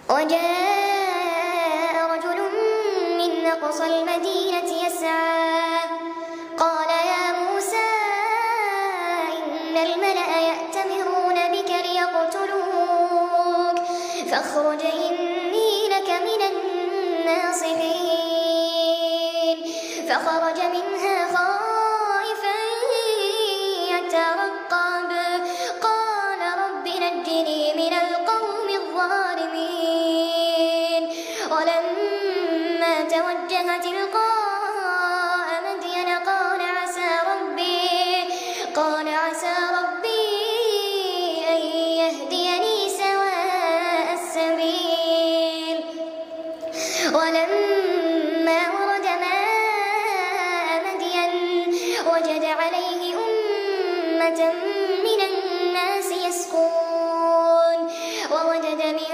وجاء رجل من أقصى المدينة يسعى قال يا موسى إن الملأ يأتمرون بك ليقتلوك فاخرج إني لك من الناصحين فخرج منها خائفا يترقب قال رب نجني من القوم الظالمين ولما توجه تلقاء مدين قال عسى ربي أن يهديني سواء السبيل ولما ورد ماء مدين وجد عليه أمة من الناس يسقون ووجد من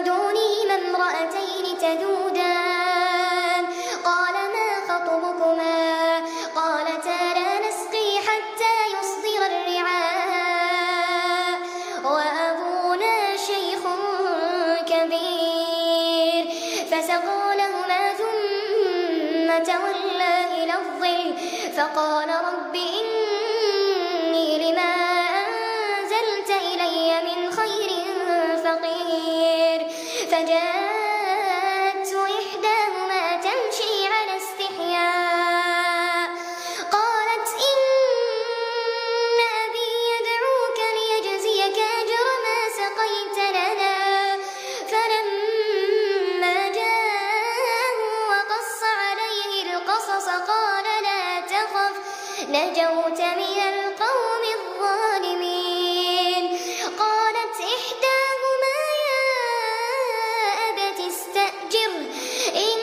دونهما امرأتين تذودان قال ما خطبكما قالتا لا نسقي حتى يصدر الرعاء وأبونا شيخ كبير فسقى لهما ثم تولى إلى الظل فقال رب إني لما أنزلت إلي من خير فقير فجاءته إحداهما تمشي على استحياء قالت إن أبي يدعوك ليجزيك أجر ما سقيت لنا فلما جاءه وقص عليه القصص قال لا تخف نجوت من القوم الظالمين قالت إحداهما يا أبت استأجره إن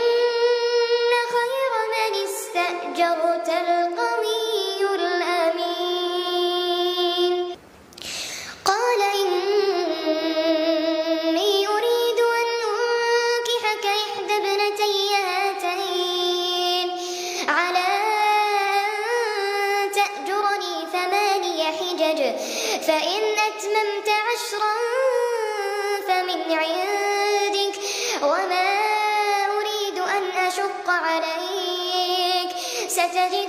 خير من استأجرت القوي الأمين قال إني أريد أن أنكحك إحدى ابنتي هاتين على أن تأجرني 8 حجج فإن أتممت 10 فمن عندك وما أريد أن أشق عليك ستجد